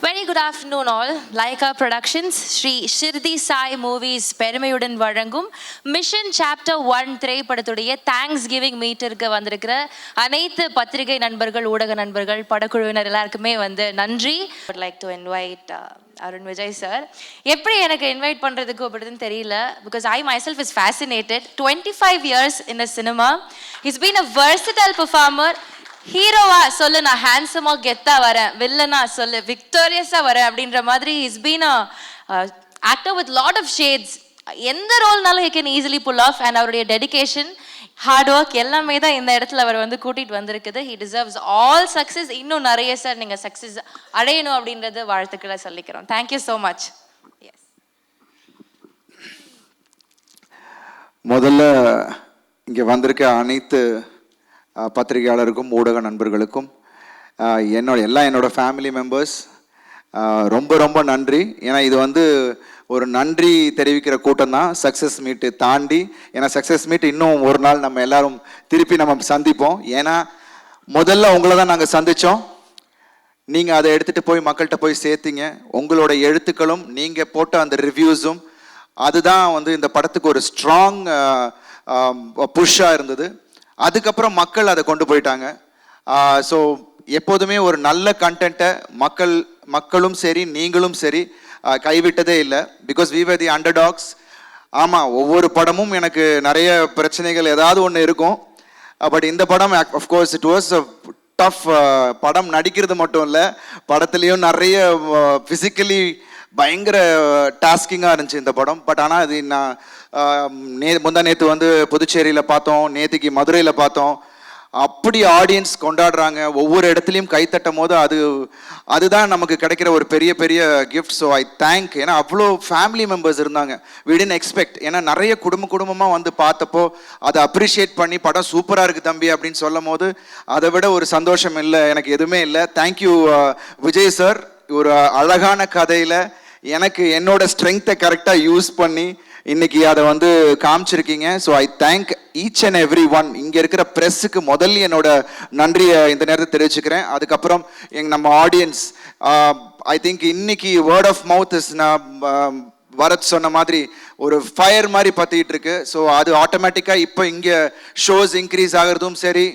Very good afternoon all. Laika Productions, Sri Shirdi Sai Movies பெருமையுடன் வழங்கும் mission chapter 1 திரைப்படத்துடைய thanks giving மீட்டருக்கு வந்திருக்கிற அனைத்து பத்திரிகை நண்பர்கள், ஊடக நண்பர்கள், படக்குழுவினர் எல்லாருக்குமே நன்றி. Would like to invite Arun Vijay sir. எப்படி எனக்கு இன்வைட் பண்ணுறதுக்கு அப்படின்னு தெரியல. Because I myself is fascinated. 25 years in a cinema. He's been a versatile performer. ஹீரோவா சொல்லு, நான் ஹேண்ட்ஸமா கெத்தா வரேன், வில்லனா சொல்லு விக்டோரியஸா வரேன் அப்படின்ற மாதிரி is been actor with lot of shades. எந்த ரோல்னாலும் he can easily pull off. And அவருடைய டெடிகேஷன், ஹார்ட் ஒர்க் எல்லாமே தான் இந்த இடத்துல அவர் கூட்டிட்டு வந்திருக்குது. He deserves all success. இன்னும் நிறைய சார் நீங்கள் சக்ஸஸ் அடையணும் அப்படின்றது வாழ்த்துக்களை சொல்லிக்கிறோம். Thank you so much. முதல்ல இங்கே வந்திருக்க அனைத்து பத்திரிகையாளருக்கும் ஊடக நண்பர்களுக்கும் என்னோட ஃபேமிலி மெம்பர்ஸ் ரொம்ப ரொம்ப நன்றி. ஏன்னா இது ஒரு நன்றி தெரிவிக்கிற கூட்டம் தான் சக்ஸஸ் மீட்டு தாண்டி. ஏன்னா சக்ஸஸ் மீட் இன்னும் ஒரு நாள் நம்ம எல்லாரும் திருப்பி நம்ம சந்திப்போம். ஏன்னா முதல்ல உங்களை தான் நாங்கள் சந்தித்தோம். நீங்கள் அதை எடுத்துகிட்டு போய் மக்கள்கிட்ட போய் சேர்த்தீங்க. உங்களோட எழுத்துக்களும் நீங்கள் போட்ட அந்த ரிவ்யூஸும் அதுதான் இந்த படத்துக்கு ஒரு ஸ்ட்ராங் புஷ்ஷாக இருந்தது. அதுக்கப்புறம் மக்கள் அதை கொண்டு போயிட்டாங்க. ஸோ எப்போதுமே ஒரு நல்ல கண்டென்ட்டை மக்களும் சரி நீங்களும் சரி கைவிட்டதே இல்லை. பிகாஸ் வி வர் தி அண்டர்டாக்ஸ். ஆமாம், ஒவ்வொரு படமும் எனக்கு நிறைய பிரச்சனைகள் ஏதாவது ஒன்று இருக்கும். பட் இந்த படம் of course it was a tough. படம் நடிக்கிறது மட்டும் இல்லை, படத்துலேயும் நிறைய ஃபிசிக்கலி பயங்கர டாஸ்கிங்காக இருந்துச்சு இந்த படம். பட் ஆனால் அது நான் முந்தா நேற்று புதுச்சேரியில் பார்த்தோம், நேற்றுக்கு மதுரையில் பார்த்தோம். அப்படி ஆடியன்ஸ் கொண்டாடுறாங்க, ஒவ்வொரு இடத்துலையும் கைத்தட்டும் போது அதுதான் நமக்கு கிடைக்கிற ஒரு பெரிய பெரிய கிஃப்ட். So I think. ஏன்னா அவ்வளோ ஃபேமிலி மெம்பர்ஸ் இருந்தாங்க. We didn't expect. ஏன்னா நிறைய குடும்பமாக பார்த்தப்போ அதை அப்ரிஷியேட் பண்ணி படம் சூப்பராக இருக்குது தம்பி அப்படின்னு சொல்லும் போது அதை விட ஒரு சந்தோஷம் இல்லை, எனக்கு எதுவுமே இல்லை. Thank you Vijay sir. ஒரு அழகான கதையில் எனக்கு என்னோட ஸ்ட்ரென்த்தை கரெக்டாக யூஸ் பண்ணி இன்னைக்கு அதை காமிச்சிருக்கீங்க. So I thank each and every one. இங்கே இருக்கிற ப்ரெஸ்ஸுக்கு முதல்ல என்னோட நன்றியை இந்த நேரத்தை தெரிவிச்சுக்கிறேன். அதுக்கப்புறம் நம்ம ஆடியன்ஸ், ஐ திங்க் இன்னைக்கு வேர்ட் ஆஃப் மவுத் இஸ், நான் வரத் சொன்ன மாதிரி ஒரு ஃபயர் மாதிரி பற்றிட்டு இருக்கு. ஸோ அது ஆட்டோமேட்டிக்காக இப்போ இங்கே ஷோஸ் இன்க்ரீஸ் ஆகிறதும் சரி,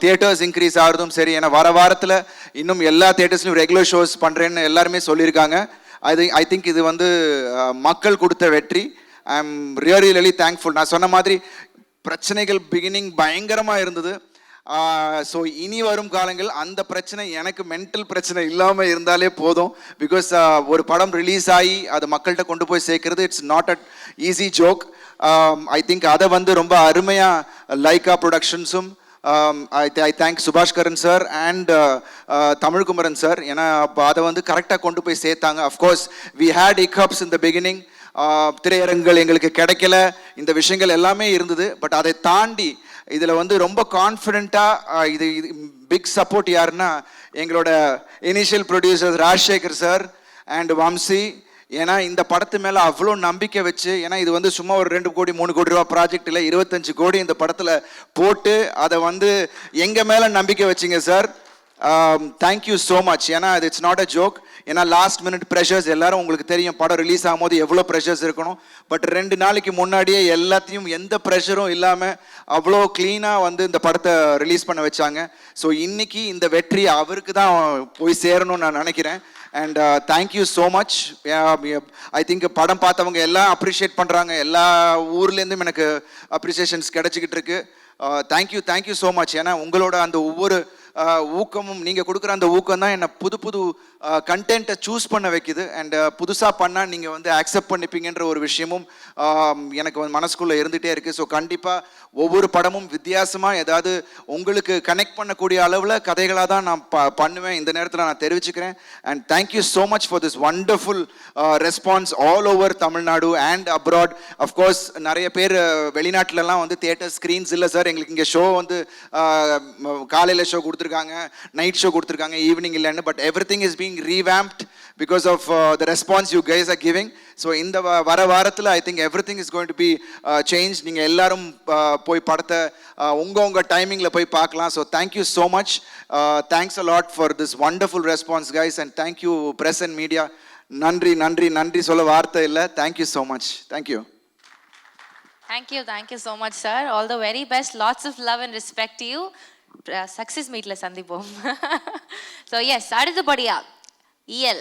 தியேட்டர்ஸ் இன்க்ரீஸ் ஆகிறதும் சரி. ஏன்னா வாரத்தில் இன்னும் எல்லா தியேட்டர்ஸ்லையும் ரெகுலர் ஷோஸ் பண்ணுறேன்னு எல்லாருமே சொல்லியிருக்காங்க. ஐ திங்க் இது மக்கள் கொடுத்த வெற்றி. ஐ எம் ரியலி தேங்க்ஃபுல். நான் சொன்ன மாதிரி பிரச்சனைகள் பிகினிங் பயங்கரமாக இருந்தது. ஸோ இனி வரும் காலங்கள் அந்த பிரச்சனை, எனக்கு மென்டல் பிரச்சனை இல்லாமல் இருந்தாலே போதும். பிகாஸ் ஒரு படம் ரிலீஸ் ஆகி அது மக்கள்கிட்ட கொண்டு போய் சேர்க்கறது it's not a easy joke. I think அதை ரொம்ப அருமையாக Lyca ப்ரொடக்ஷன்ஸும் I thank Subhash Karan sir and Tamil Kumaran sir. ஏன்னா அதை கரெக்டாக கொண்டு போய் சேர்த்தாங்க. Of course we had hiccups in the beginning. திரையரங்குகள் எங்களுக்கு கிடைக்கல, இந்த விஷயங்கள் எல்லாமே இருந்தது. பட் அதை தாண்டி இதில் ரொம்ப கான்ஃபிடென்ட்டாக இது பிக் சப்போர்ட் யாருன்னா எங்களோட initial producer Rajasekar sir and Vamsi. ஏன்னா இந்த படத்து மேலே அவ்வளோ நம்பிக்கை வச்சு, ஏன்னா இது சும்மா ஒரு 2 கோடி 3 கோடி ரூபா ப்ராஜெக்ட் இல்லை, 25 கோடி இந்த படத்தில் போட்டு அதை எங்கள் மேலே நம்பிக்கை வச்சிங்க சார். Thank you so much. ஏன்னா அது இட்ஸ் நாட் அ ஜோக். ஏன்னா லாஸ்ட் மினிட் ப்ரெஷர்ஸ் எல்லாரும் உங்களுக்கு தெரியும், படம் ரிலீஸ் ஆகும்போது எவ்வளோ ப்ரெஷர்ஸ் இருக்கணும். பட் 2 நாளைக்கு முன்னாடியே எல்லாத்தையும் எந்த ப்ரெஷரும் இல்லாமல் அவ்வளோ க்ளீனாக இந்த படத்தை ரிலீஸ் பண்ண வச்சாங்க. ஸோ இன்னைக்கு இந்த வெற்றி அவருக்கு தான் போய் சேரணும்னு நான் நினைக்கிறேன். And thank you so much. I think படம் பார்த்தவங்க எல்லாம் அப்ரிஷியேட் பண்ணுறாங்க. எல்லா ஊர்லேருந்தும் எனக்கு அப்ரிசியேஷன்ஸ் கிடைச்சிக்கிட்டு இருக்கு. Thank you so much. ஏன்னா உங்களோட அந்த ஒவ்வொரு ஊக்கமும், நீங்கள் கொடுக்குற அந்த ஊக்கம் தான் என்னை புது கண்டென்ட்டை சூஸ் பண்ண வைக்குது. அண்ட் புதுசாக பண்ணால் நீங்கள் ஆக்செப்ட் பண்ணிப்பீங்கன்ற ஒரு விஷயமும் எனக்கு மனசுக்குள்ளே இருந்துகிட்டே இருக்குது. ஸோ கண்டிப்பாக ஒவ்வொரு படமும் வித்தியாசமாக ஏதாவது உங்களுக்கு கனெக்ட் பண்ணக்கூடிய அளவில் கதைகளாக தான் நான் பண்ணுவேன். இந்த நேரத்தில் நான் தெரிவிச்சுக்கிறேன். And thank you so much for this wonderful response all over Tamil Nadu and abroad. Of course நிறைய பேர் வெளிநாட்டிலலாம் தியேட்டர் ஸ்க்ரீன்ஸ் இல்லை சார், எங்களுக்கு இங்கே ஷோ காலையில் ஷோ கொடுத்துருக்காங்க, நைட் ஷோ கொடுத்துருக்காங்க, ஈவினிங் இல்லைன்னு. But every thing is being revamped because of the response you guys are giving. So in the வர வாரத்தில் I think everything is going to be changed. நீங்கள் எல்லாரும் போய் படத்தை உங்க டைமிங்கில் போய் பார்க்கலாம். So thank you so much. Thanks a lot for this wonderful response guys, and thank you press and media. நன்றி நன்றி நன்றி சொல்ல வார்த்தை இல்லை. Thank you so much. Thank you. Thank you so much, sir. All the very best. Lots of love and respect to you. Success meetல சந்திப்போம். So yes, அடுத்தபடியா EL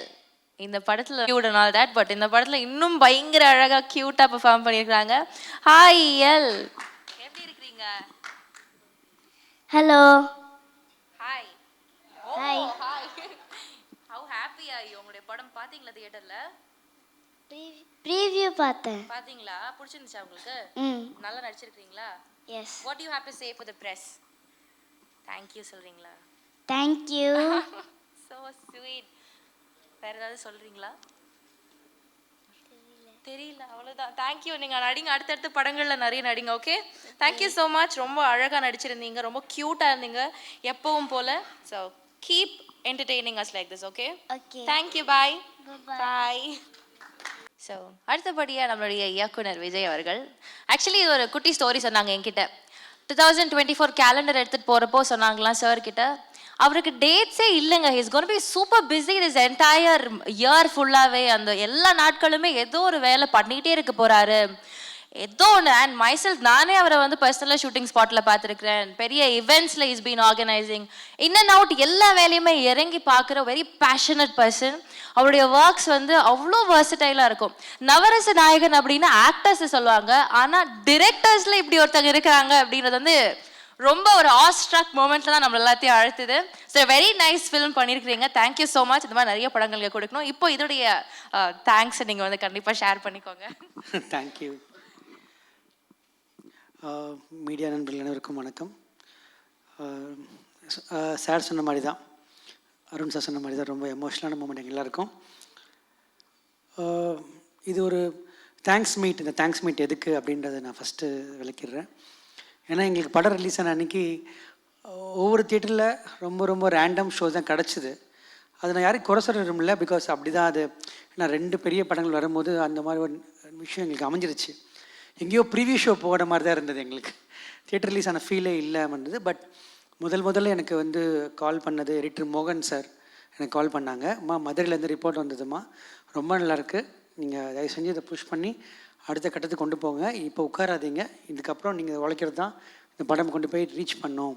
இந்த படத்துல cute and all that, but இந்த படத்துல இன்னும் பயங்கர அழகா கியூட்டா பெர்ஃபார்ம் பண்ணிருக்காங்க. ஹாய் EL, எப்படி இருக்கீங்க? Hello. Hi. Hi. Hi. How happy are you? உங்களுடைய படம் பாத்தீங்களா தியேட்டர்ல? Preview பார்த்தேன். பாத்தீங்களா? பிடிச்சிருந்துச்சா உங்களுக்கு? நல்லா நடிச்சிருக்கீங்களா? Yes. What do you have to say for the press? Thank you சொல்றீங்களா? Thank you. So sweet. வேற ஏதாவது சொல்றீங்களா? தெரியல, அவ்வளவுதான். Thank you. நீங்க நடிங்க, அடுத்தடுத்த படங்கள்ல நிறைய நடிங்க. Okay, Thank you so much. ரொம்ப அழகா நடிச்சிருந்தீங்க, ரொம்ப கியூட்டா இருந்தீங்க எப்பவும் போல. So keep entertaining us like this, okay? Okay. Thank you. Bye. Bye. So அடுத்தபடியாக நம்மளுடைய இயக்குனர் விஜய் அவர்கள் ஆக்சுவலி இது ஒரு குட்டி ஸ்டோரி சொன்னாங்க என்கிட்ட. 2024 கேலண்டர் எடுத்துகிட்டு போகிறப்போ சொன்னாங்களாம் சார் கிட்ட, அவருக்கு டேட்ஸே இல்லைங்க. His gonna be super busy this entire year ஃபுல்லாகவே. அந்த எல்லா நாட்களுமே ஏதோ ஒரு வேலை பண்ணிகிட்டே இருக்க போகிறாரு, ஏதோ ஒன்று. அண்ட் மைசெல்ஃப் நானே அவரை வந்து பர்சனலாக ஷூட்டிங் ஸ்பாட்டில் பார்த்துருக்கிறேன். பெரிய இவெண்ட்ஸில் is been organising, in and out எல்லா வேலையுமே இறங்கி பார்க்குற வெரி பேஷனட் பர்சன். அவருடைய ஒர்க்ஸ் வந்து அவ்வளோ வெர்சடைலாக இருக்கும். நவரச நாயகன் அப்படின்னு ஆக்டர்ஸ் சொல்லுவாங்க, ஆனால் டிரெக்டர்ஸில் இப்படி ஒருத்தங்க இருக்கிறாங்க அப்படின்றது வந்து ரொம்ப ஒரு ஆஸ்ட்ரக் மூமெண்ட்ல தான் நம்ம எல்லாத்தையும் அழுத்துது. ஸோ வெரி நைஸ் ஃபிலிம் பண்ணியிருக்கிறீங்க. Thank you so much. இந்த மாதிரி நிறைய படங்களுக்கு கொடுக்கணும். இப்போ இதோடைய தேங்க்ஸ் நீங்கள் வந்து கண்டிப்பாக ஷேர் பண்ணிக்கோங்க. தேங்க்யூ. மீடியா நண்பர்கள் அனைவருக்கும் வணக்கம். சார் சொன்ன மாதிரி தான், அருண் சார் சொன்ன மாதிரி தான், ரொம்ப எமோஷ்னலான மூமெண்ட் எங்கள் எல்லாருக்கும். இது ஒரு தேங்க்ஸ் மீட். இந்த தேங்க்ஸ் மீட் எதுக்கு அப்படின்றத நான் ஃபஸ்ட்டு விளக்கிடுறேன். ஏன்னா எங்களுக்கு படம் ரிலீஸ் ஆன அன்றைக்கி ஒவ்வொரு தியேட்டரில் ரொம்ப ரொம்ப ரேண்டம் ஷோஸ் தான் கிடச்சிது. அது நான் யாரையும் குறை சொல்ல விரும்பல, பிகாஸ் அப்படி தான் அது. ஏன்னா 2 பெரிய படங்கள் வரும்போது அந்த மாதிரி ஒரு விஷயம் எங்களுக்கு அமைஞ்சிருச்சு. எங்கேயோ ப்ரீவியூ ஷோ போகிற மாதிரி தான் இருந்தது எங்களுக்கு. தியேட்டர் ரிலீஸ் ஆன ஃபீலே இல்லாமல் இருந்தது. பட் முதல்ல எனக்கு வந்து கால் பண்ணது எடிட்டர் மோகன் சார் எனக்கு கால் பண்ணாங்க. அம்மா மதுரையிலேருந்து ரிப்போர்ட் வந்ததும்மா, ரொம்ப நல்லாயிருக்கு, நீங்கள் தயவு செஞ்சு இதை புஷ் பண்ணி அடுத்த கட்டத்துக்கு கொண்டு போங்க, இப்போ உட்காராதீங்க, இதுக்கப்புறம் நீங்கள் உழைக்கிறது தான் இந்த படம் கொண்டு போய் ரீச் பண்ணோம்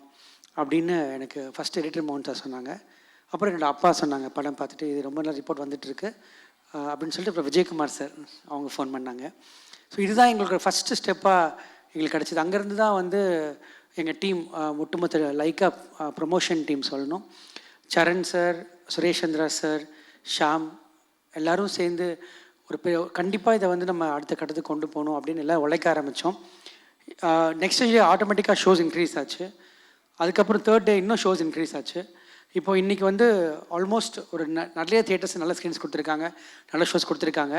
அப்படின்னு எனக்கு ஃபஸ்ட் எடிட்டர் மோகன் சார் சொன்னாங்க. அப்புறம் என்னோடய அப்பா சொன்னாங்க, படம் பார்த்துட்டு இது ரொம்ப நல்ல ரிப்போர்ட் வந்துட்டுருக்கு அப்படின்னு சொல்லிட்டு அப்புறம் விஜயகுமார் சார் அவங்க ஃபோன் பண்ணாங்க. ஸோ இதுதான் எங்களுக்கு ஃபஸ்ட்டு ஸ்டெப்பாக எங்களுக்கு கிடச்சிது. அங்கேருந்து தான் வந்து எங்கள் டீம் ஒட்டுமொத்த லைக்கா ப்ரொமோஷன் டீம் சொல்லணும், சரண் சார், சுரேஷ் சந்திரா சார், ஷாம் எல்லோரும் சேர்ந்து ஒரு கண்டிப்பாக இதை வந்து நம்ம அடுத்த கட்டத்துக்கு கொண்டு போகணும் அப்படின்னு எல்லாம் உழைக்க ஆரம்பித்தோம். நெக்ஸ்ட் டே ஆட்டோமேட்டிக்காக ஷோஸ் இன்க்ரீஸ் ஆச்சு. அதுக்கப்புறம் 3rd டே இன்னும் ஷோஸ் இன்க்ரீஸ் ஆச்சு. இப்போ இன்றைக்கி வந்து ஆல்மோஸ்ட் ஒரு நிறைய தியேட்டர்ஸ் நல்ல ஸ்க்ரீன்ஸ் கொடுத்துருக்காங்க, நல்ல ஷோஸ் கொடுத்துருக்காங்க.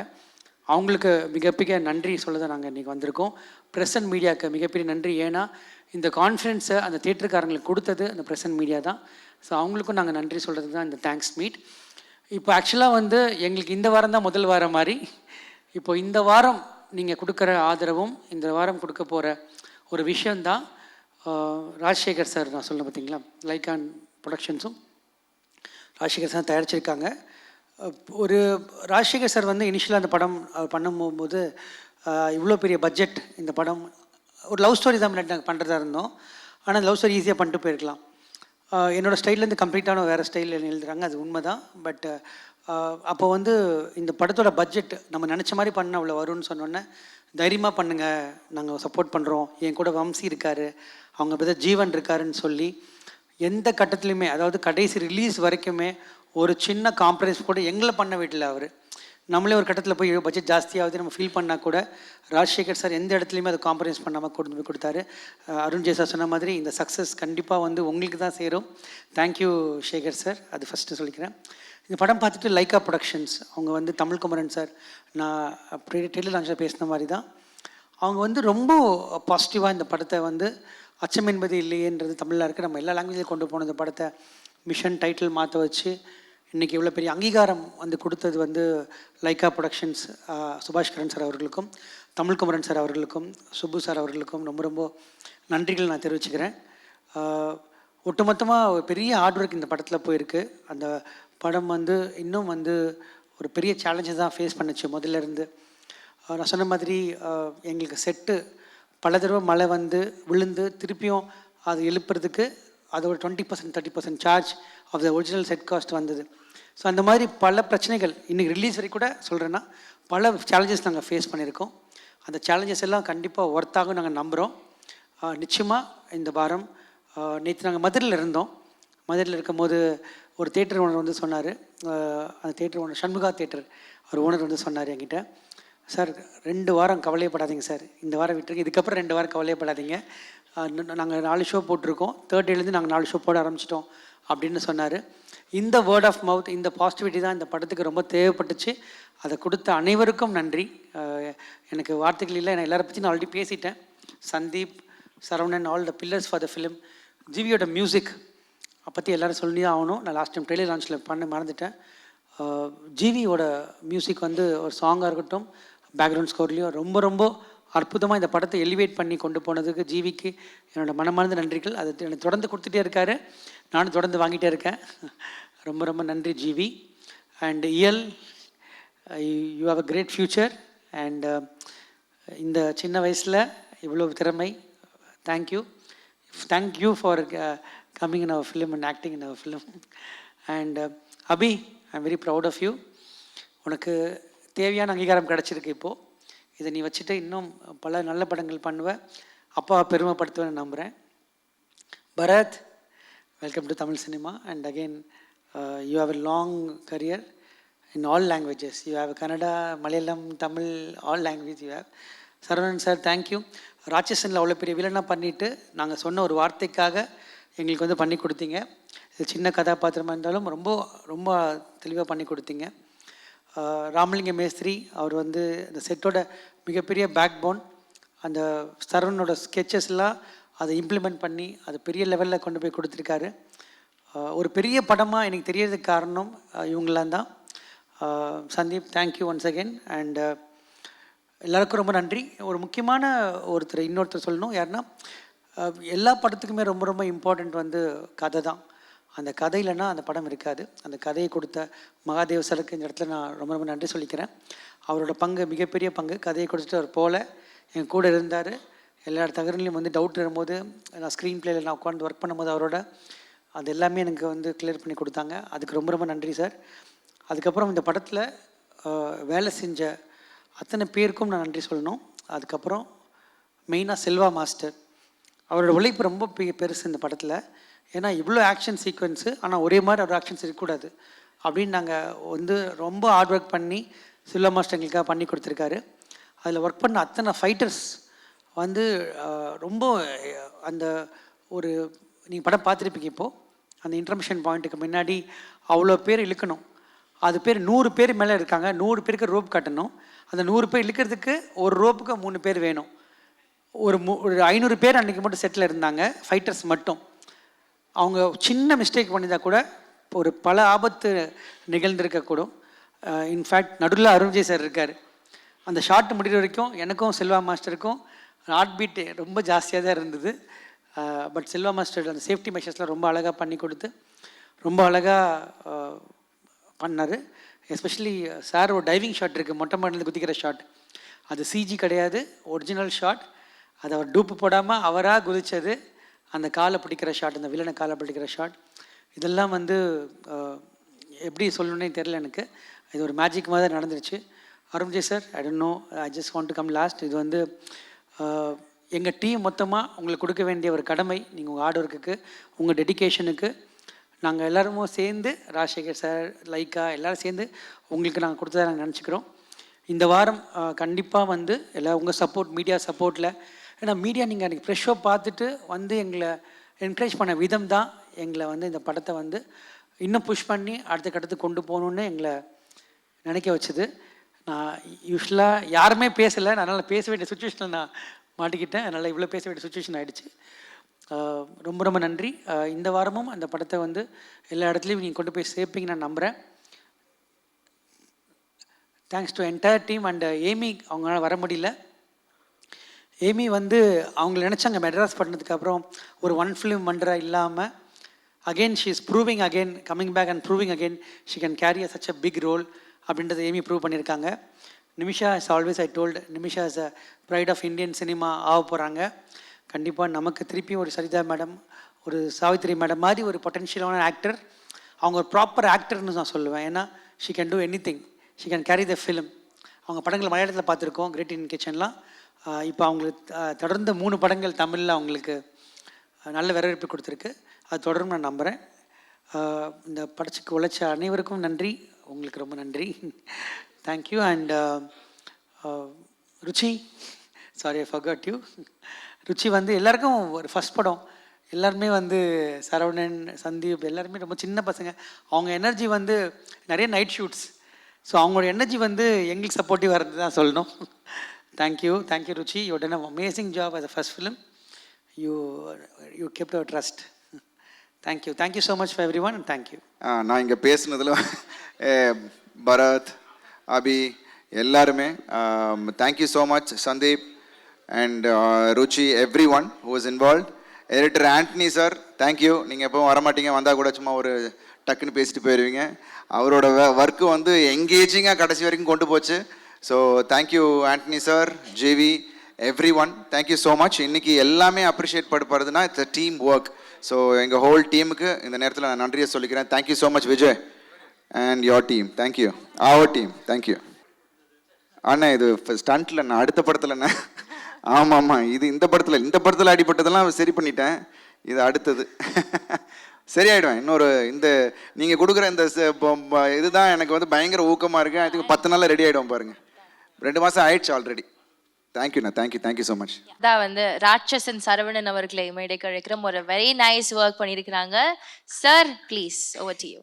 அவங்களுக்கு மிகப்பெரிய நன்றி சொல்ல தான் நாங்கள் இன்றைக்கி வந்திருக்கோம். ப்ரெஸ் அண்ட் மீடியாவுக்கு மிகப்பெரிய நன்றி. ஏன்னா இந்த கான்ஃபரன்ஸை அந்த தியேட்டருக்காரங்களுக்கு கொடுத்தது அந்த ப்ரெஸ் அண்ட் மீடியா தான். ஸோ அவங்களுக்கும் நாங்கள் நன்றி சொல்கிறது தான் இந்த தேங்க்ஸ் மீட். இப்போ ஆக்சுவலாக வந்து எங்களுக்கு இந்த வாரம் தான் முதல் வாரம் மாதிரி. இப்போ இந்த வாரம் நீங்கள் கொடுக்குற ஆதரவும் இந்த வாரம் கொடுக்க போகிற ஒரு விஷயந்தான் ராஜசேகர் சார் நான் சொல்ல பார்த்தீங்களா, லைக்கான் ப்ரொடக்ஷன்ஸும் ராஜசேகர் சார் தயாரிச்சிருக்காங்க. ஒரு ராஜசேகர் சார் வந்து இனிஷியலாக அந்த படம் பண்ணும்போது இவ்வளோ பெரிய பட்ஜெட் இந்த படம் ஒரு லவ் ஸ்டோரி தான் நாங்கள் பண்ணுறதா இருந்தோம். ஆனால் லவ் ஸ்டோரி ஈஸியாக பண்ணிட்டு போயிருக்கலாம். என்னோடய ஸ்டைல்லேருந்து கம்ப்ளீட்டான வேறு ஸ்டைலில் எழுதுகிறாங்க, அது உண்மை தான். பட் அப்போ வந்து இந்த படத்தோட பட்ஜெட் நம்ம நினச்ச மாதிரி பண்ண அவ்வளோ வரும்னு சொன்னோன்னே, தைரியமாக பண்ணுங்கள், நாங்கள் சப்போர்ட் பண்ணுறோம், என் கூட வம்சி இருக்கார், அவங்க பற்றி ஜீவன் இருக்காருன்னு சொல்லி எந்த கட்டத்துலையுமே, அதாவது கடைசி ரிலீஸ் வரைக்குமே ஒரு சின்ன காம்ப்ரமைஸ் கூட எங்களை பண்ண விடல. அவர் நம்மளே ஒரு கட்டத்தில் போய் பட்ஜெட் ஜாஸ்தியாகுது நம்ம ஃபீல் பண்ணால் கூட ராஜசேகர் சார் எந்த இடத்துலையுமே அதை காம்ப்ரமைஸ் பண்ணாமல் கொண்டு போய் கொடுத்தாரு. அருண் ஜெய் சார் சொன்ன மாதிரி இந்த சக்ஸஸ் கண்டிப்பாக வந்து உங்களுக்கு தான் சேரும். தேங்க்யூ சேகர் சார், அது ஃபஸ்ட்டு சொல்லிக்கிறேன். இந்த படம் பார்த்துட்டு லைக்கா ப்ரொடக்ஷன்ஸ் அவங்க வந்து தமிழ் குமரன் சார் நான் டெய்லர் லான்ச்சில் பேசின மாதிரி தான், அவங்க வந்து ரொம்ப பாசிட்டிவாக இந்த படத்தை வந்து அச்சம் என்பது இல்லையேன்றது தமிழில் இருக்குது, நம்ம எல்லா லாங்குவேஜில் கொண்டு போன இந்த படத்தை மிஷன் டைட்டில் மாற்ற வச்சு இன்றைக்கி இவ்வளோ பெரிய அங்கீகாரம் வந்து கொடுத்தது வந்து லைக்கா ப்ரொடக்ஷன்ஸ், சுபாஷ் கரன் சார் அவர்களுக்கும், தமிழ்குமரன் சார் அவர்களுக்கும், சுப்பு சார் அவர்களுக்கும் ரொம்ப ரொம்ப நன்றிகள் நான் தெரிவிச்சுக்கிறேன். ஒட்டுமொத்தமாக ஒரு பெரிய ஹார்ட் ஒர்க் இந்த படத்தில் போயிருக்கு. அந்த படம் வந்து இன்னும் வந்து ஒரு பெரிய சேலஞ்சை தான் ஃபேஸ் பண்ணுச்சு முதல்ல இருந்து. நான் சொன்ன மாதிரி எங்களுக்கு செட்டு பல தடவை மழை வந்து விழுந்து திருப்பியும் அது எழுப்புறதுக்கு அது ஒரு 20% 30% charge of the original set cost வந்தது. ஸோ அந்த மாதிரி பல பிரச்சனைகள் இன்றைக்கி ரிலீஸ் வரை கூட சொல்கிறேன்னா பல சேலஞ்சஸ் நாங்கள் ஃபேஸ் பண்ணியிருக்கோம். அந்த சேலஞ்சஸ் எல்லாம் கண்டிப்பாக ஒர்த்தாகும் நாங்கள் நம்புகிறோம். நிச்சயமாக இந்த வாரம் நேற்று நாங்கள் மதுரையில் இருந்தோம். மதுரையில் இருக்கும்போது ஒரு தேட்டர் ஓனர் வந்து சொன்னார், அந்த தேட்டர் ஓனர் சண்முகா தேட்டர் ஒரு ஓனர் வந்து சொன்னார் என்கிட்ட, சார் 2 வாரம் கவலையப்படாதீங்க சார், இந்த வாரம் விட்டுருக்கு, இதுக்கப்புறம் 2 வாரம் கவலையப்படாதீங்க, நாங்கள் 4 ஷோ போட்டிருக்கோம், 3rd டேலேருந்து நாங்கள் 4 ஷோ போட ஆரம்பிச்சிட்டோம் அப்படின்னு சொன்னார். இந்த வேர்ட் ஆஃப் மவுத், இந்த பாசிட்டிவிட்டி தான் இந்த படத்துக்கு ரொம்ப தேவைப்பட்டுச்சு. அதை கொடுத்த அனைவருக்கும் நன்றி. எனக்கு வார்த்தைகள் இல்லை, நான் எல்லாரை பற்றி நான் ஆல்ரெடி பேசிட்டேன். Sandeep, Saravanan, all the pillars for the film. ஜிவியோட மியூசிக் பற்றி எல்லோரும் சொல்லி தான் ஆகணும். நான் லாஸ்ட் டைம் ட்ரெய்லர் லான்ச்சில் பண்ண மறந்துட்டேன். ஜிவியோட மியூசிக் வந்து ஒரு சாங்காக இருக்கட்டும், பேக்ரவுண்ட் ஸ்கோர்லேயும் ரொம்ப ரொம்ப அற்புதமாக இந்த படத்தை எலிவேட் பண்ணி கொண்டு போனதுக்கு ஜிவிக்கு என்னோடய மனமார்ந்த நன்றிகள். அது எனக்கு தொடர்ந்து கொடுத்துட்டே இருக்காரு, நானும் தொடர்ந்து வாங்கிட்டே இருக்கேன். ரொம்ப ரொம்ப நன்றி GV. And Iyal, you have a great future. அண்ட் இந்த சின்ன வயசில் இவ்வளோ திறமை, thank you for coming in our film and acting in our film. And Abhi, I'm very proud of you. உனக்கு தேவையான அங்கீகாரம் கிடச்சிருக்கு. இப்போது இதை நீ வச்சுட்டு இன்னும் பல நல்ல படங்கள் பண்ணுவேன், அப்பா பெருமைப்படுத்துவேன்னு நம்புகிறேன். Bharath, welcome to Tamil cinema. And again you have a long career in all languages. You have Kannada, Malayalam, Tamil, all languages you have. Saravanan sir, thank you. ராட்சசனில் அவ்வளோ பெரிய வில்லனாக பண்ணிவிட்டு நாங்கள் சொன்ன ஒரு வார்த்தைக்காக எங்களுக்கு வந்து பண்ணி கொடுத்தீங்க. இது சின்ன கதாபாத்திரமாக இருந்தாலும் ரொம்ப ரொம்ப தெளிவாக பண்ணி கொடுத்தீங்க. ராமலிங்க மேஸ்திரி அவர் வந்து இந்த செட்டோட மிகப்பெரிய பேக் போன். அந்த சரவணனோட ஸ்கெச்சஸ்லாம் அதை இம்ப்ளிமெண்ட் பண்ணி அது பெரிய லெவலில் கொண்டு போய் கொடுத்துருக்காரு. ஒரு பெரிய படமாக எனக்கு தெரியறதுக்கு காரணம் இவங்களாம் தான். Sandeep, thank you once again. And எல்லாருக்கும் ரொம்ப நன்றி. ஒரு முக்கியமான இன்னொருத்தர் சொல்லணும். யாருன்னா, எல்லா படத்துக்குமே ரொம்ப ரொம்ப இம்பார்ட்டண்ட் வந்து கதை தான். அந்த கதை இல்லைன்னா அந்த படம் இருக்காது. அந்த கதையை கொடுத்த மகாதேவ் சாருக்கு இந்த இடத்துல நான் ரொம்ப ரொம்ப நன்றி சொல்லிக்கிறேன். அவரோட பங்கு மிகப்பெரிய பங்கு. கதையை கொடுத்துட்டு அவர் போல் என் கூட இருந்தார். எல்லா தகவலையும் வந்து டவுட் வரும்போது நான் ஸ்க்ரீன் பிளேயில் நான் உட்காந்து ஒர்க் பண்ணும்போது அவரோட அது எல்லாமே எனக்கு வந்து கிளியர் பண்ணி கொடுத்தாங்க. அதுக்கு ரொம்ப ரொம்ப நன்றி சார். அதுக்கப்புறம் இந்த படத்தில் வேலை செஞ்ச அத்தனை பேருக்கும் நான் நன்றி சொல்லணும். அதுக்கப்புறம் மெயினாக செல்வா மாஸ்டர், அவரோட உழைப்பு ரொம்ப பெருசு இந்த படத்தில். ஏன்னா இவ்வளோ ஆக்ஷன் சீக்வன்ஸு, ஆனால் ஒரே மாதிரி ஒரு ஆக்ஷன்ஸ் இருக்கக்கூடாது அப்படின்னு நாங்கள் வந்து ரொம்ப ஹார்ட் ஒர்க் பண்ணி செல்வா மாஸ்டர் எங்களுக்காக பண்ணி கொடுத்துருக்காரு. அதில் ஒர்க் பண்ண அத்தனை ஃபைட்டர்ஸ் வந்து ரொம்ப அந்த ஒரு நீங்கள் படம் பார்த்துருப்பீங்க. இப்போது அந்த இன்டர்மிஷன் பாயிண்ட்டுக்கு முன்னாடி அவ்வளோ பேர் இழுக்கணும். அது பேர் 100 பேர் மேலே இருக்காங்க. 100 பேருக்கு ரோப் கட்டணும். அந்த 100 பேர் இழுக்கிறதுக்கு ஒரு ரோப்புக்கு 3 பேர் வேணும். ஒரு 500 பேர் அன்றைக்கி மட்டும் செட்டில் இருந்தாங்க, ஃபைட்டர்ஸ் மட்டும். அவங்க சின்ன மிஸ்டேக் பண்ணியிருந்தால் கூட ஒரு பல ஆபத்து நிகழ்ந்திருக்கக்கூடும். இன்ஃபேக்ட் நடுவில் அருண்ஜெய் சார் இருக்கார். அந்த ஷார்ட் முடிகிற வரைக்கும் எனக்கும் செல்வா மாஸ்டருக்கும் ஹார்ட் பீட் ரொம்ப ஜாஸ்தியாக தான் இருந்தது. பட் செல்வா மாஸ்டர் அந்த சேஃப்டி மெஷர்ஸ்லாம் ரொம்ப அழகாக பண்ணி கொடுத்து ரொம்ப அழகாக பண்ணார். எஸ்பெஷலி சார் ஒரு டைவிங் ஷாட் இருக்குது, மொட்டை மாடிலேருந்து குதிக்கிற ஷாட். அது சிஜி கிடையாது, ஒரிஜினல் ஷாட். அதை அவர் டூப்பு போடாமல் அவராக குதித்தது, அந்த காலை பிடிக்கிற ஷாட், அந்த வில்லனை காலை பிடிக்கிற ஷாட், இதெல்லாம் வந்து எப்படி சொல்லணுன்னே தெரில எனக்கு. இது ஒரு மேஜிக் மாதிரி தான் நடந்துருச்சு. Arunjay sir, I don't know, I just want to come last. இது வந்து எங்கள் டீம் மொத்தமாக உங்களுக்கு கொடுக்க வேண்டிய ஒரு கடமை. நீங்கள் உங்கள் ஹார்ட் ஒர்க்குக்கு, உங்கள் டெடிக்கேஷனுக்கு நாங்கள் எல்லோருமோ சேர்ந்து, ராஜசேகர் சார், லைக்கா எல்லோரும் சேர்ந்து உங்களுக்கு நாங்கள் கொடுத்ததை நாங்கள் நினச்சிக்கிறோம். இந்த வாரம் கண்டிப்பாக வந்து எல்லாம் உங்கள் சப்போர்ட், மீடியா சப்போர்ட்டில், ஏன்னா மீடியா நீங்கள் அன்றைக்கி ப்ரெஷ் ஷோ பார்த்துட்டு வந்து எங்களை என்கரேஜ் பண்ண விதம் தான் எங்களை வந்து இந்த படத்தை வந்து இன்னும் புஷ் பண்ணி அடுத்த கட்டத்துக்கு கொண்டு போகணுன்னு எங்களை நினைக்க வச்சுது. நான் யூஸ்வலாக யாருமே பேசலை, அதனால் பேச வேண்டிய சுச்சுவேஷனில் நான் மாட்டிக்கிட்டேன். அதனால் இவ்வளோ பேச வேண்டிய சுச்சுவேஷன் ஆகிடுச்சு. ரொம்ப ரொம்ப நன்றி. இந்த வாரமும் அந்த படத்தை வந்து எல்லா இடத்துலையும் நீங்கள் கொண்டு போய் சேர்ப்பீங்க நான் நம்புகிறேன். Thanks to entire team and Amy, அவங்களால வர முடியல. ஏமி வந்து அவங்கள நினச்சாங்க மெட்ராஸ் பண்ணதுக்கு அப்புறம் ஒரு ஒன் ஃபிலிம் வண்டரா இல்லாமல் again she is proving again, coming back and proving again she can carry such a big role அப்படின்றத ஏமி ப்ரூவ் பண்ணியிருக்காங்க. Nimisha is always I told, Nimisha is a pride of Indian cinema ஆக போகிறாங்க. கண்டிப்பாக நமக்கு திருப்பி ஒரு சரிதா மேடம், ஒரு சாவித்ரி மேடம் மாதிரி ஒரு பொட்டென்ஷியலான ஆக்டர். அவங்க ஒரு ப்ராப்பர் ஆக்டர்னு நான் சொல்லுவேன். ஏன்னா she can do any thing, she can carry the film. அவங்க படங்கள் மலையாளத்தில் பார்த்துருக்கோம், கிரேட் இன் கிச்சன்லாம். இப்போ அவங்களுக்கு தொடர்ந்து 3 படங்கள் தமிழில் அவங்களுக்கு நல்ல வரவேற்பு கொடுத்துருக்கு. அது தொடரும் நான் நம்புகிறேன். இந்த படத்துக்கு உழைச்ச அனைவருக்கும் நன்றி, உங்களுக்கு ரொம்ப நன்றி. Thank you. And Ruchi, sorry I forgot you. Ruchi வந்து எல்லாருக்கும் ஒரு ஃபஸ்ட் படம், எல்லாருமே வந்து சரவணன், சந்தீப் எல்லாருமே ரொம்ப சின்ன பசங்க. அவங்க எனர்ஜி வந்து நிறைய நைட் ஷூட்ஸ், ஸோ அவங்களோட எனர்ஜி வந்து எங்களுக்கு சப்போர்ட்டிவாக இருந்து தான் சொல்லணும். Thank you Ruchi, you done an amazing job as a first film. You kept our trust. Thank you so much for everyone and thank you. நான் இங்கே பேசுனதில் பரத், அபி எல்லாருமே thank you so much. Sandeep and Ruchi, every one who is involve. Editor Antony sir, thank you. நீங்கள் எப்பவும் வரமாட்டீங்க, வந்தால் கூட சும்மா ஒரு டக்குன்னு பேசிட்டு போயிடுவீங்க. அவரோட ஒர்க்கு வந்து எங்கேஜிங்காக கடைசி வரைக்கும் கொண்டு போச்சு. So thank you Antony sir, JV, every one, thank you so much. இன்றைக்கி எல்லாமே அப்ரிஷியேட் படுறதுனா it's a team work. So எங்கள் ஹோல் டீமுக்கு இந்த நேரத்தில் நான் நன்றியை சொல்லிக்கிறேன். Thank you so much Vijay and your team. Thank you, our team, thank you. அண்ணா இது ஸ்டண்ட்டில் நான் அடுத்த படத்தில் என்ன, ஆமாம் இது இந்த படத்தில் அடிப்பட்டதெல்லாம் சரி பண்ணிட்டேன். இது அடுத்தது சரியாயிடுவேன். இன்னொரு இந்த நீங்கள் கொடுக்குற இந்த இதுதான் எனக்கு வந்து பயங்கர ஊக்கமாக இருக்குது. அதுக்கு 10 நாளில் ரெடி ஆகிடும் பாருங்கள். 2 மாதம் ஆயிடுச்சு ஆல்ரெடி. தேங்க்யூண்ணா, தேங்க்யூ ஸோ மச். அதான் வந்து ராட்சசன் சரவணன் அவர்களை மேடைக்கு அழைக்கிறோம். ஒரு வெரி நைஸ் ஒர்க் பண்ணியிருக்கிறாங்க sir. Please over to you.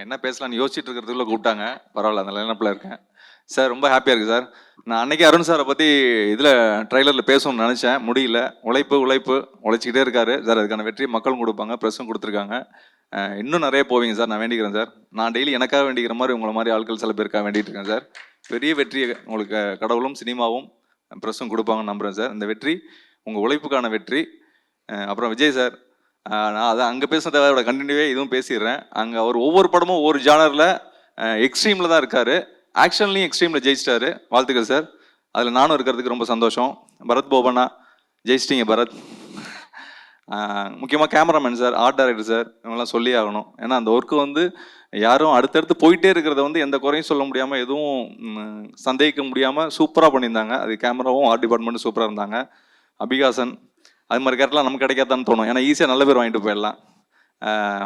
என்ன பேசலாம்னு யோசிச்சுட்டு இருக்கிறதுக்குள்ள கூப்பிட்டாங்க. பரவாயில்ல, அந்த நினைப்பில் இருக்கேன் சார். ரொம்ப ஹாப்பியாக இருக்குது சார். நான் அன்றைக்கி அருண் சாரை பற்றி இதில் ட்ரைலரில் பேசணும்னு நினச்சேன், முடியல. உழைச்சிக்கிட்டே இருக்காரு சார். அதுக்கான வெற்றி மக்களும் கொடுப்பாங்க, ப்ரெஸ்ஸும் கொடுத்துருக்காங்க. இன்னும் நிறைய போவீங்க சார், நான் வேண்டிக்கிறேன் சார். நான் டெய்லி எனக்காக வேண்டிக்கிற மாதிரி உங்களை மாதிரி ஆட்கள் சில பேருக்காக வேண்டிகிட்டு இருக்கேன் சார். பெரிய வெற்றியை உங்களுக்கு கடவுளும் சினிமாவும் ப்ரெஸ்ஸும் கொடுப்பாங்கன்னு நம்புகிறேன் சார். இந்த வெற்றி உங்கள் உழைப்புக்கான வெற்றி. அப்புறம் விஜய் சார், நான் அதை அங்கே பேசுனதோட கண்டினியூவே இதுவும் பேசிடுறேன். அங்கே அவர் ஒவ்வொரு படமும் ஒவ்வொரு ஜானரில் எக்ஸ்ட்ரீமில் தான் இருக்கார். ஆக்ஷன்லையும் எக்ஸ்ட்ரீமில் ஜெயிச்சிட்டாரு. வாழ்த்துக்கள் சார். அதில் நானும் இருக்கிறதுக்கு ரொம்ப சந்தோஷம். பரத் போபண்ணா, ஜெயிச்சிட்டிங்க பரத். முக்கியமாக cameraman sir, art director sir, இவங்கெல்லாம் சொல்லி ஆகணும். ஏன்னா அந்த ஒர்க்கு வந்து யாரும் அடுத்தடுத்து போயிட்டே இருக்கிறத வந்து எந்த குறையும் சொல்ல முடியாமல், எதுவும் சந்தேகிக்க முடியாமல் சூப்பராக பண்ணியிருந்தாங்க. அது கேமராவும் ஆர்ட் டிபார்ட்மெண்ட்டும் சூப்பராக இருந்தாங்க. அபிகாசன், அது மாதிரி கேரக்டர்லாம் நமக்கு கிடைக்காதான்னு தோணும். ஏன்னா ஈஸியாக நல்ல பேர் வாங்கிட்டு போயிடலாம்.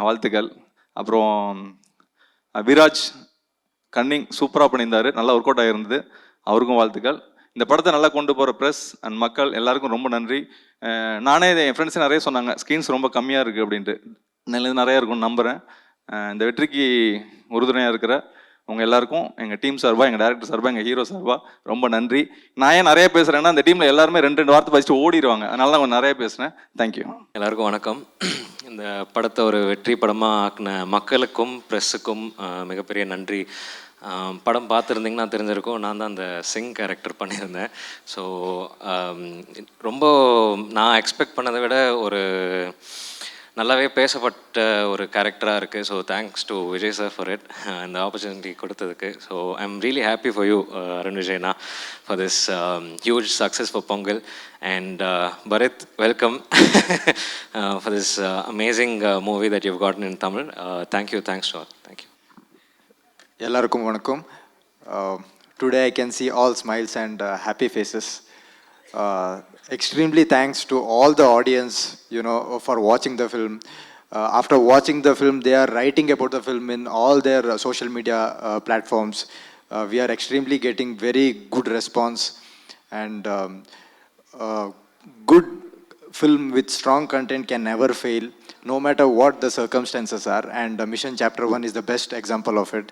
வாழ்த்துக்கள். அப்புறம் விராஜ் கன்னிங் சூப்பராக பண்ணியிருந்தார், நல்லா ஒர்க் அவுட் ஆகிருந்தது, அவருக்கும் வாழ்த்துக்கள். இந்த படத்தை நல்லா கொண்டு போகிற ப்ரெஸ் அண்ட் மக்கள் எல்லாருக்கும் ரொம்ப நன்றி. நானே என் ஃப்ரெண்ட்ஸே நிறைய சொன்னாங்க ஸ்க்ரீன்ஸ் ரொம்ப கம்மியாக இருக்குது அப்படின்ட்டு. நல்லது நிறையா இருக்கும்னு நம்புகிறேன். இந்த வெற்றிக்கு உறுதுணையாக இருக்கிற உங்கள் எல்லாருக்கும் எங்கள் டீம் சார்பாக, எங்கள் டேரக்டர் சார்பாக, எங்கள் ஹீரோ சார்பாக ரொம்ப நன்றி. நான் ஏன் நிறைய பேசுகிறேன்னா, இந்த டீமில் எல்லாருமே 2 வார்த்தை படிச்சுட்டு ஓடிடுவாங்க, அதனால தான் கொஞ்சம் நிறைய பேசுகிறேன். தேங்க்யூ. எல்லாருக்கும் வணக்கம். இந்த படத்தை ஒரு வெற்றி படமாக ஆக்கின மக்களுக்கும் ப்ரெஸ்ஸுக்கும் மிகப்பெரிய நன்றி. படம் பார்த்துருந்தீங்கன்னா தெரிஞ்சிருக்கும், நான் தான் அந்த சிங் கேரக்டர் பண்ணியிருந்தேன். ஸோ ரொம்ப நான் எக்ஸ்பெக்ட் பண்ணதை விட ஒரு நல்லாவே பேசப்பட்ட ஒரு கேரக்டராக இருக்குது. So thanks to Vijay sir for it, இந்த ஆப்பர்ச்சுனிட்டி கொடுத்ததுக்கு. So I am really happy for you Arun விஜய்னா for this huge success for Pongal. And Bharath, welcome for this amazing movie that you've gotten in Tamil. Thanks to all. Thank you. எல்லாருக்கும் வணக்கம். Today I can see all smiles and happy faces. Extremely thanks to all the audience, for watching the film. After watching the film, they are writing about the film in all their social media platforms. We are extremely getting very good response, and good film with strong content can never fail, no matter what the circumstances are. And Mission Chapter 1 is the best example of it.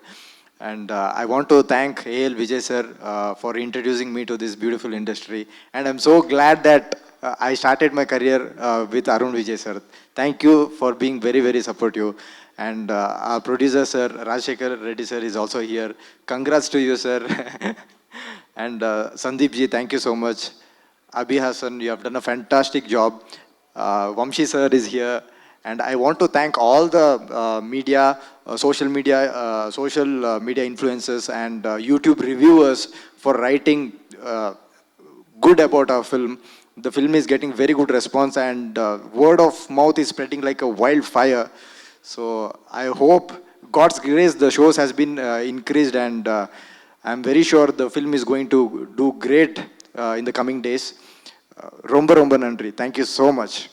And I want to thank A.L. Vijay sir for introducing me to this beautiful industry. And I'm so glad that I started my career with Arun Vijay sir. Thank you for being very, very supportive. And our producer sir, Rajshekar Reddy sir is also here. Congrats to you, sir. And Sandeep ji, thank you so much. Abhi Hassan, you have done a fantastic job. Vamshi sir is here. And I want to thank all the media, social media influencers and YouTube reviewers for writing good about our film. The film is getting very good response, and word of mouth is spreading like a wildfire. So I hope God's grace the shows has been increased, and I'm very sure the film is going to do great in the coming days. Romba romba nandri. Thank you so much.